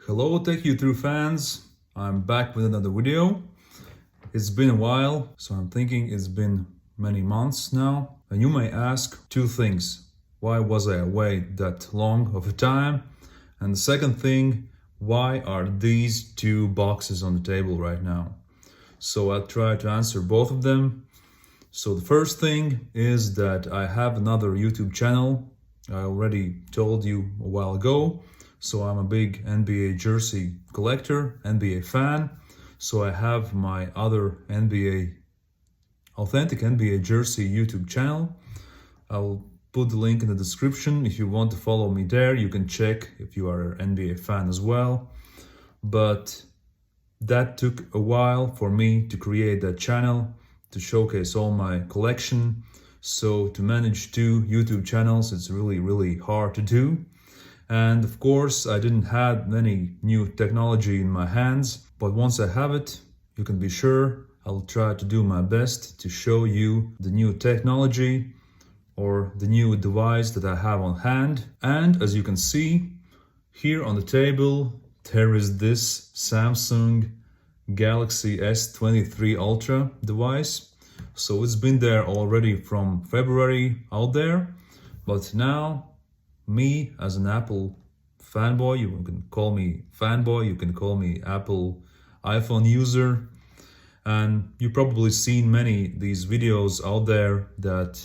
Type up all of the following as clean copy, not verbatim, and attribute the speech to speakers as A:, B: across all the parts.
A: Hello Tech YouTube fans, I'm back with another video. It's been a while, so I'm thinking it's been many months now. And you may ask two things. Why was I away that long of a time? And the second thing, why are these two boxes on the table right now? So I'll try to answer both of them. So the first thing is that I have another YouTube channel. I already told you a while ago. So I'm a big NBA jersey collector, NBA fan. So I have my other authentic NBA jersey YouTube channel. I'll put the link in the description. If you want to follow me there, you can check if you are an NBA fan as well. But that took a while for me to create that channel, to showcase all my collection. So to manage two YouTube channels, it's really hard to do. And of course, I didn't have any new technology in my hands, but once I have it, you can be sure I'll try to do my best to show you the new technology or the new device that I have on hand. And as you can see, here on the table, there is this Samsung Galaxy S23 ULTRA device. So it's been there already from February out there, but now me as an Apple fanboy, you can call me fanboy, you can call me Apple iPhone user, and you've probably seen many these videos out there that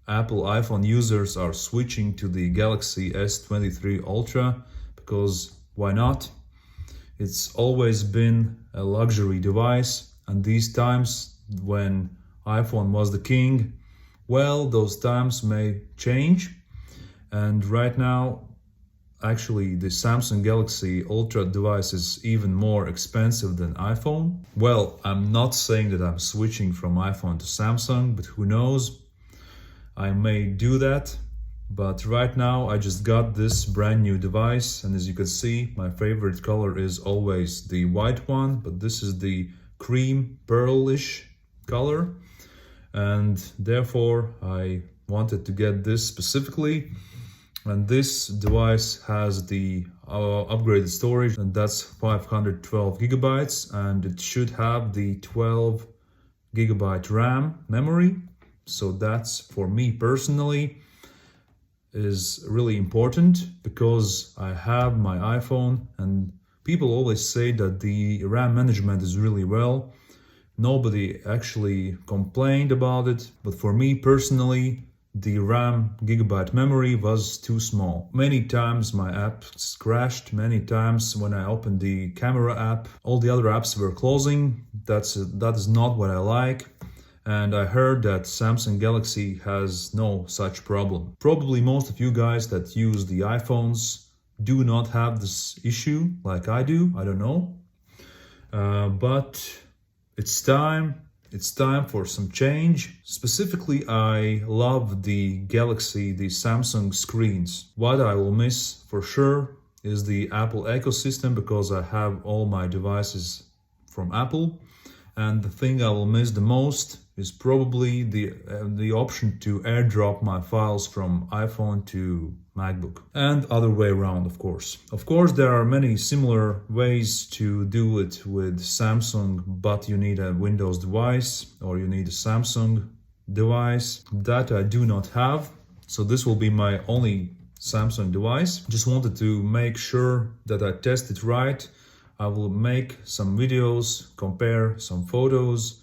A: Apple iPhone users are switching to the Galaxy S23 ULTRA because why not? It's always been a luxury device, and these times when iPhone was the king, well, those times may change. And right now, actually, the Samsung Galaxy Ultra device is even more expensive than iPhone. Well, I'm not saying that I'm switching from iPhone to Samsung, but who knows? I may do that. But right now, I just got this brand new device. And as you can see, my favorite color is always the white one, but this is the cream pearlish color. And therefore, I wanted to get this specifically. And this device has the upgraded storage, and that's 512 gigabytes, and it should have the 12 gigabyte RAM memory. So that's, for me personally, is really important because I have my iPhone and people always say that the RAM management is really well. Nobody actually complained about it, but for me personally, the RAM gigabyte memory was too small. Many times my apps crashed, many times when I opened the camera app, all the other apps were closing. That is not what I like. And I heard that Samsung Galaxy has no such problem. Probably most of you guys that use the iPhones do not have this issue like I do, I don't know. But it's time for some change. Specifically, I love the Galaxy, the Samsung screens. What I will miss for sure is the Apple ecosystem because I have all my devices from Apple. And the thing I will miss the most is probably the option to airdrop my files from iPhone to MacBook, and other way around, of course. Of course, there are many similar ways to do it with Samsung, but you need a Windows device or you need a Samsung device. That I do not have, so this will be my only Samsung device. Just wanted to make sure that I test it right. I will make some videos, compare some photos,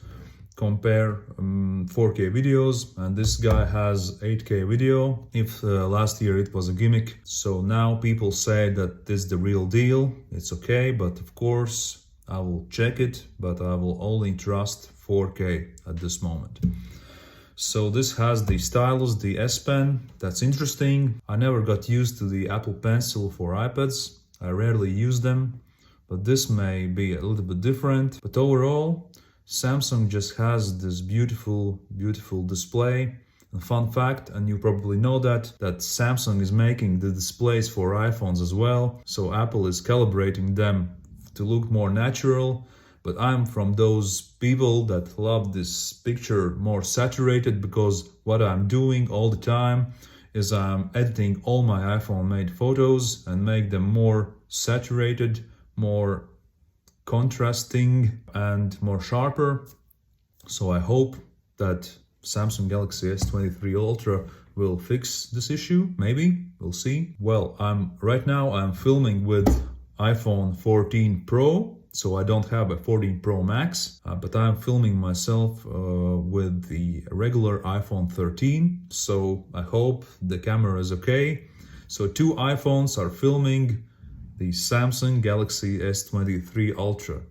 A: compare 4K videos, and this guy has 8K video. If last year it was a gimmick, so now people say that this is the real deal. It's okay, but of course I will check it, but I will only trust 4K at this moment. So this has the stylus, the S Pen. That's interesting. I never got used to the Apple Pencil for iPads. I rarely use them, but this may be a little bit different. But overall, Samsung just has this beautiful display. A fun fact, and you probably know that Samsung is making the displays for iPhones as well. So Apple is calibrating them to look more natural. But I'm from those people that love this picture more saturated, because what I'm doing all the time is I'm editing all my iPhone made photos and make them more saturated, more contrasting, and more sharper. So I hope that Samsung Galaxy S23 ULTRA will fix this issue. Maybe, we'll see. Well, right now I'm filming with iPhone 14 Pro, so I don't have a 14 Pro Max, but I'm filming myself with the regular iPhone 13, so I hope the camera is okay. So two iPhones are filming the Samsung Galaxy S23 ULTRA.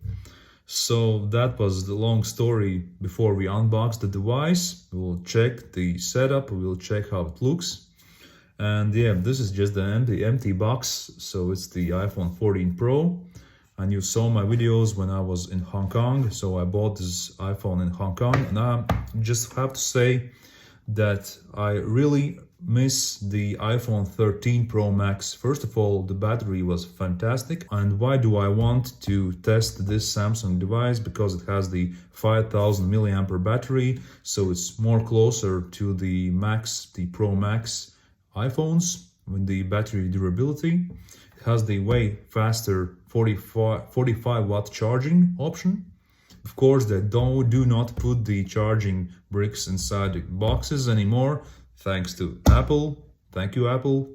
A: So that was the long story before we unbox the device. We'll check the setup, we'll check how it looks. And yeah, this is just the empty box, so it's the iPhone 14 Pro. And you saw my videos when I was in Hong Kong, so I bought this iPhone in Hong Kong. And I just have to say that I really miss the iPhone 13 Pro Max. First of all, the battery was fantastic. And why do I want to test this Samsung device? Because it has the 5000 milliampere battery, so it's more closer to the Pro Max iPhones with the battery durability. It has the way faster 45 watt charging option. Of course, they do not put the charging bricks inside the boxes anymore, thanks to Apple. Thank you, Apple.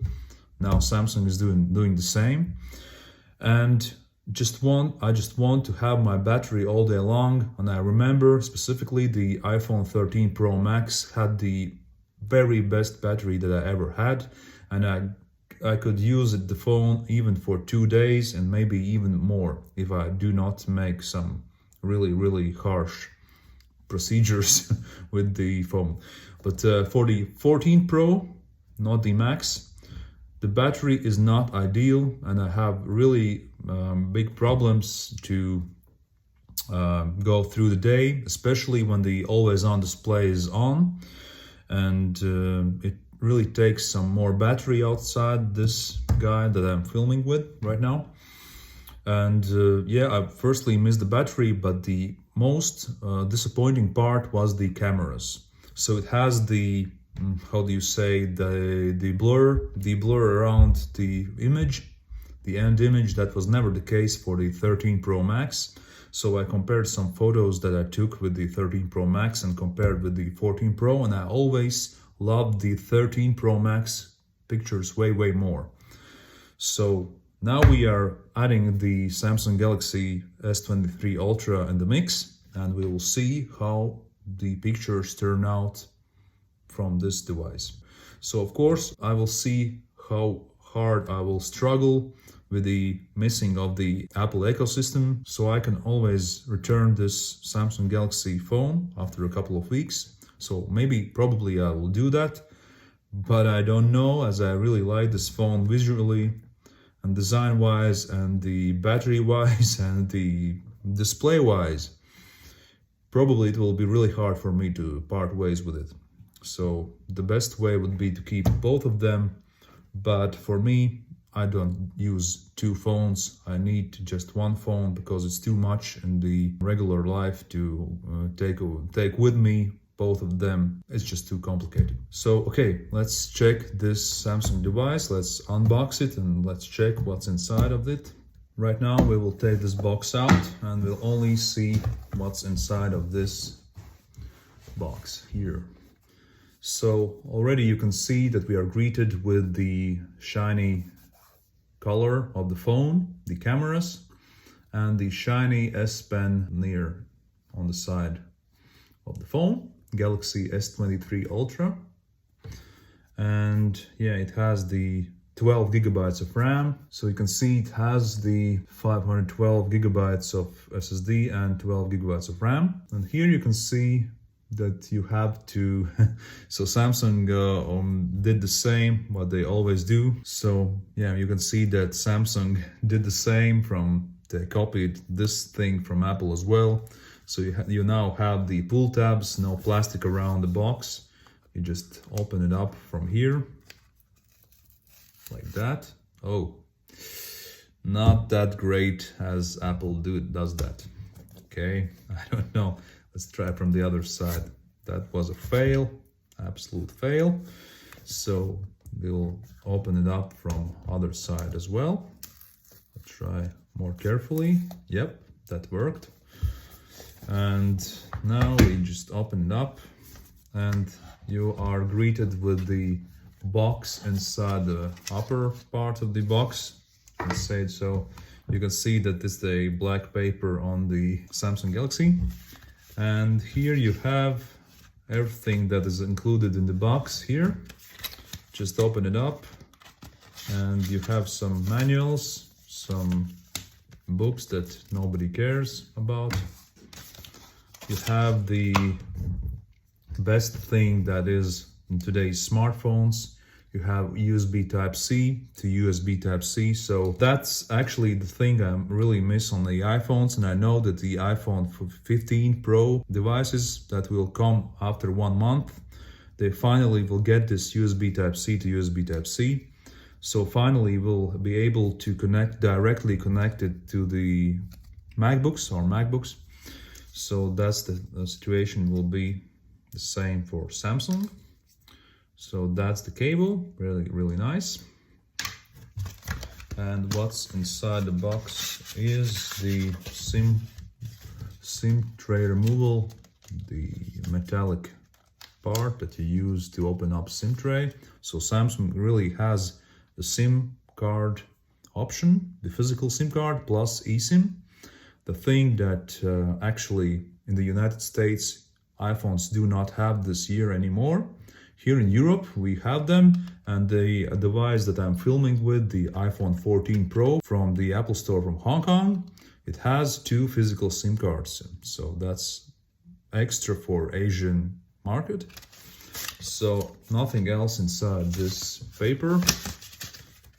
A: Now Samsung is doing the same. And I just want to have my battery all day long. And I remember specifically the iPhone 13 Pro Max had the very best battery that I ever had, and I could use the phone even for 2 days and maybe even more if I do not make some really harsh procedures with the phone. But for the 14 Pro, not the Max, the battery is not ideal, and I have really big problems to go through the day, especially when the always on display is on. And it really takes some more battery outside this guy that I'm filming with right now. And yeah, I firstly missed the battery, but the most disappointing part was the cameras. So it has the how do you say, the blur around the image, the end image. That was never the case for the 13 Pro Max. So I compared some photos that I took with the 13 Pro Max and compared with the 14 Pro, and I always loved the 13 Pro Max pictures way more. So now we are adding the Samsung Galaxy S23 ULTRA in the mix, and we will see how the pictures turn out from this device. So of course I will see how hard I will struggle with the missing of the Apple ecosystem, so I can always return this Samsung Galaxy phone after a couple of weeks. So probably I will do that, but I don't know, as I really like this phone visually and design wise and the battery wise and the display wise. Probably it will be really hard for me to part ways with it. So the best way would be to keep both of them, but for me, I don't use two phones. I need just one phone because it's too much in the regular life to take with me both of them. It's just too complicated. So okay, let's check this Samsung device. Let's unbox it and let's check what's inside of it. Right now we will take this box out and we'll only see what's inside of this box here. So already you can see that we are greeted with the shiny color of the phone, the cameras, and the shiny S Pen near on the side of the phone, Galaxy S23 ULTRA. And yeah, it has the 12 gigabytes of RAM. So you can see it has the 512 gigabytes of SSD and 12 gigabytes of RAM. And here you can see that you have to so Samsung did the same what they always do. So yeah, you can see that Samsung did the same. They copied this thing from Apple as well. So you now have the pull tabs, no plastic around the box. You just open it up from here like that. Oh, not that great as Apple does that. Okay, I don't know. Let's try from the other side. That was a fail, absolute fail. So we'll open it up from other side as well, I'll try more carefully. Yep, that worked. And now we just open it up and you are greeted with the box inside the upper part of the box. Let's say it so. You can see that this is the black paper on the Samsung Galaxy. And here you have everything that is included in the box here. Just open it up and you have some manuals, some books that nobody cares about. You have the best thing that is in today's smartphones. You have USB Type-C to USB Type-C. So that's actually the thing I really miss on the iPhones. And I know that the iPhone 15 Pro devices that will come after 1 month, they finally will get this USB Type-C to USB Type-C. So finally we'll be able to directly connect it to the MacBooks. So that's the situation will be the same for Samsung. So that's the cable, really nice. And what's inside the box is the SIM tray removal, the metallic part that you use to open up SIM tray. So Samsung really has the SIM card option, the physical SIM card plus eSIM. The thing that actually in the United States, iPhones do not have this year anymore. Here in Europe, we have them, and the device that I'm filming with, the iPhone 14 Pro from the Apple Store from Hong Kong, it has 2 physical SIM cards. So that's extra for Asian market. So nothing else inside this paper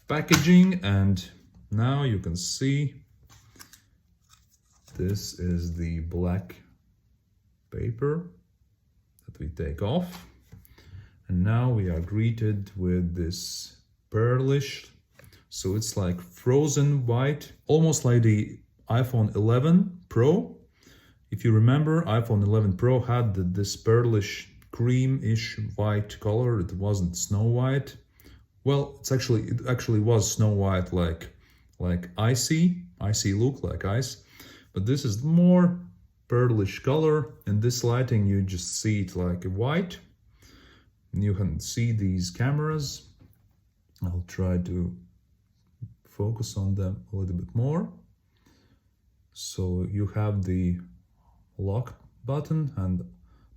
A: packaging, and now you can see this is the black paper that we take off. And now we are greeted with this pearlish, so it's like frozen white, almost like the iPhone 11 Pro. If you remember, iPhone 11 Pro had this pearlish cream-ish white color. It wasn't snow white. Well, it actually was snow white, like icy look, like ice. But this is more pearlish color. In this lighting, you just see it like white. And you can see these cameras. I'll try to focus on them a little bit more. So you have the lock button and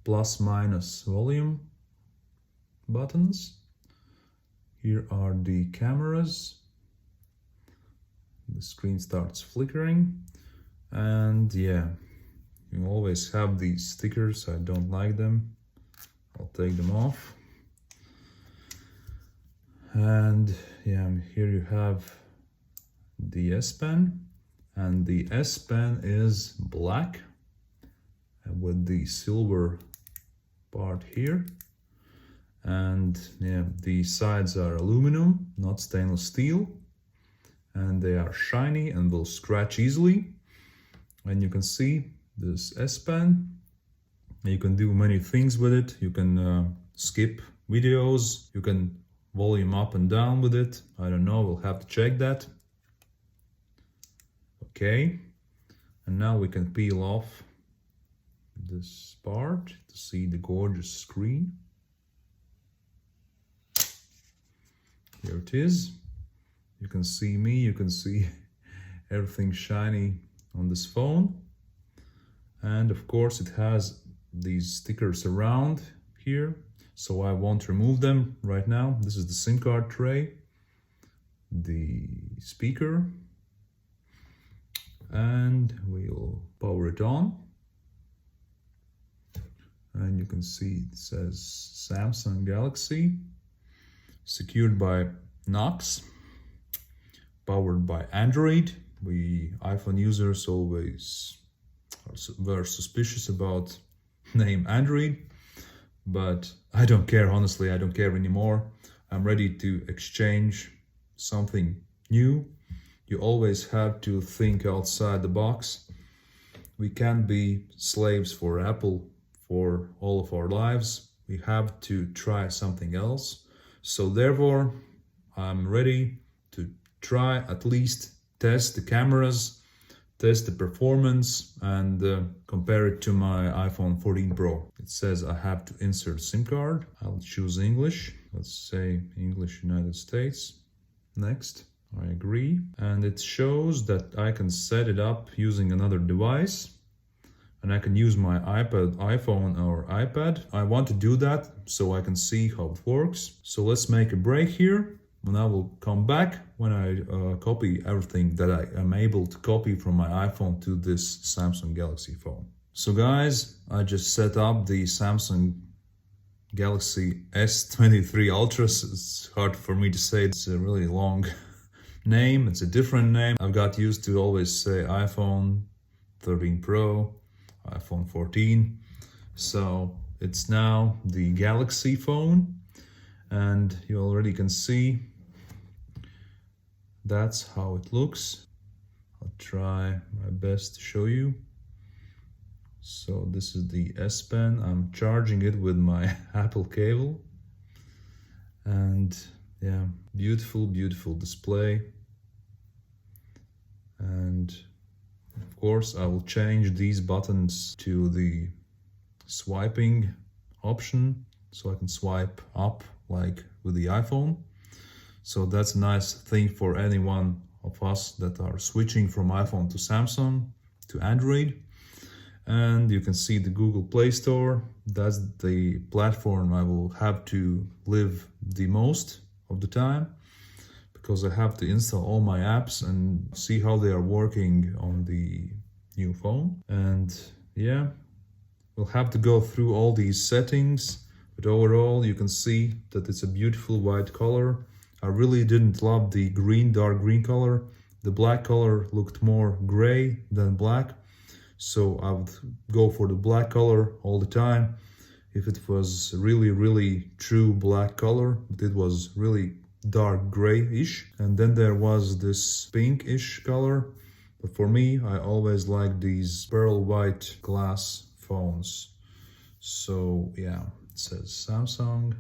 A: plus minus volume buttons. Here are the cameras. The screen starts flickering. And yeah, you always have these stickers. I don't like them. I'll take them off. And yeah, here you have the S Pen, and the S Pen is black with the silver part here. And yeah, the sides are aluminum, not stainless steel, and they are shiny and will scratch easily. And you can see this S Pen. You can do many things with it. You can skip videos, you can volume up and down with it. I don't know, we'll have to check that. Okay, and now we can peel off this part to see the gorgeous screen. Here it is. You can see me, you can see everything shiny on this phone. And of course it has these stickers around here, so I won't remove them right now. This is the SIM card tray, the speaker, and we'll power it on. And you can see it says Samsung Galaxy, secured by Knox, powered by Android. We iPhone users always were suspicious about name Android, but I don't care, honestly, I don't care anymore. I'm ready to exchange something new. You always have to think outside the box. We can't be slaves for Apple for all of our lives. We have to try something else. So therefore, I'm ready to try at least test the cameras, test the performance, and compare it to my iPhone 14 Pro. It says I have to insert SIM card. I'll choose English. Let's say English United States. Next. I agree. And it shows that I can set it up using another device. And I can use my iPad, iPhone or iPad. I want to do that so I can see how it works. So let's make a break here. And I will come back when I copy everything that I am able to copy from my iPhone to this Samsung Galaxy phone. So guys, I just set up the Samsung Galaxy S23 ULTRA. It's hard for me to say, it's a really long name. It's a different name. I've got used to always say iPhone 13 Pro, iPhone 14. So it's now the Galaxy phone, and you already can see that's how it looks. I'll try my best to show you. So this is the S Pen. I'm charging it with my Apple cable. And yeah, beautiful, beautiful display. And of course, I will change these buttons to the swiping option, so I can swipe up like with the iPhone. So that's a nice thing for any one of us that are switching from iPhone to Samsung to Android. And you can see the Google Play Store. That's the platform I will have to live the most of the time, because I have to install all my apps and see how they are working on the new phone. And yeah, we'll have to go through all these settings, but overall you can see that it's a beautiful white color. I really didn't love the green, dark green color. The black color looked more gray than black, so I would go for the black color all the time if it was really, really true black color, but it was really dark gray-ish. And then there was this pink-ish color, but for me, I always like these pearl white glass phones. So yeah, it says Samsung.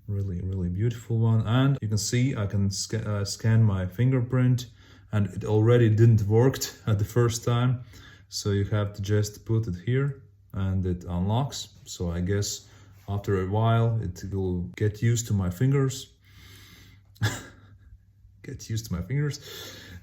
A: Really, really beautiful one. And you can see I can scan my fingerprint, and it already didn't work at the first time. So you have to just put it here and it unlocks. So I guess after a while it will get used to my fingers.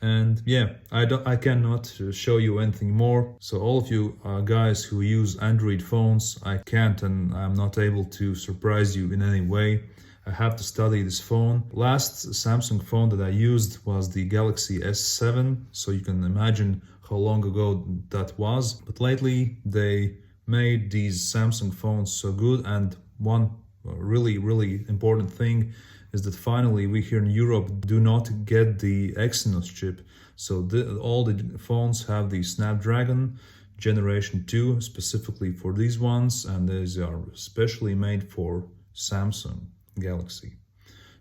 A: And yeah, I cannot show you anything more. So all of you guys who use Android phones, I can't, and I'm not able to surprise you in any way. I have to study this phone. Last Samsung phone that I used was the Galaxy S7, so you can imagine how long ago that was. But lately they made these Samsung phones so good, and one really, really important thing is that finally we here in Europe do not get the Exynos chip. So all the phones have the Snapdragon Generation 2 specifically for these ones, and these are specially made for Samsung Galaxy.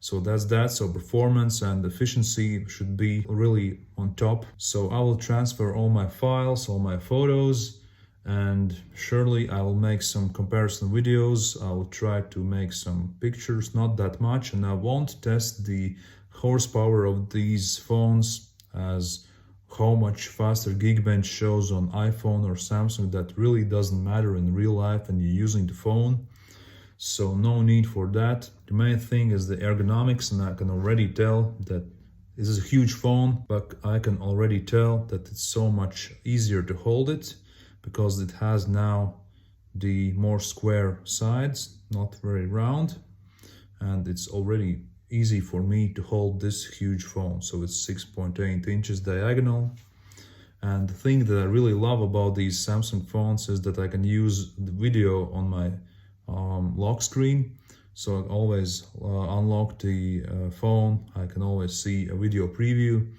A: So that's that. So performance and efficiency should be really on top. So I will transfer all my files, all my photos, and surely I will make some comparison videos. I will try to make some pictures, not that much, and I won't test the horsepower of these phones, as how much faster Geekbench shows on iPhone or Samsung. That really doesn't matter in real life when you're using the phone. So no need for that. The main thing is the ergonomics, and I can already tell that this is a huge phone, but I can already tell that it's so much easier to hold it, because it has now the more square sides, not very round, and it's already easy for me to hold this huge phone. So it's 6.8 inches diagonal. And the thing that I really love about these Samsung phones is that I can use the video on my lock screen. So I always unlock the phone. I can always see a video preview.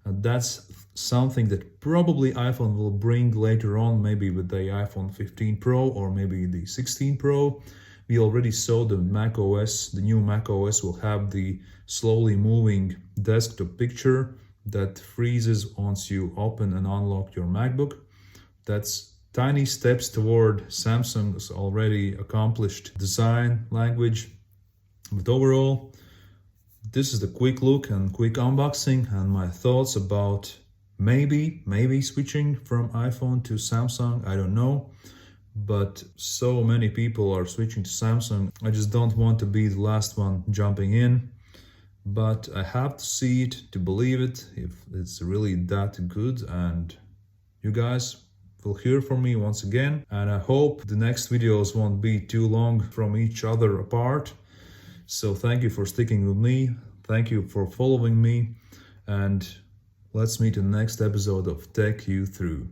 A: And that's something that probably iPhone will bring later on, maybe with the iPhone 15 Pro or maybe the 16 Pro. We already saw the macOS, the new macOS will have the slowly moving desktop picture that freezes once you open and unlock your MacBook. That's tiny steps toward Samsung's already accomplished design language. But overall, this is the quick look and quick unboxing and my thoughts about maybe switching from iPhone to Samsung. I don't know, but so many people are switching to Samsung. I just don't want to be the last one jumping in, but I have to see it to believe it, if it's really that good. And you guys will hear from me once again, and I hope the next videos won't be too long from each other apart. So thank you for sticking with me, thank you for following me, and let's meet in the next episode of Tech You Through.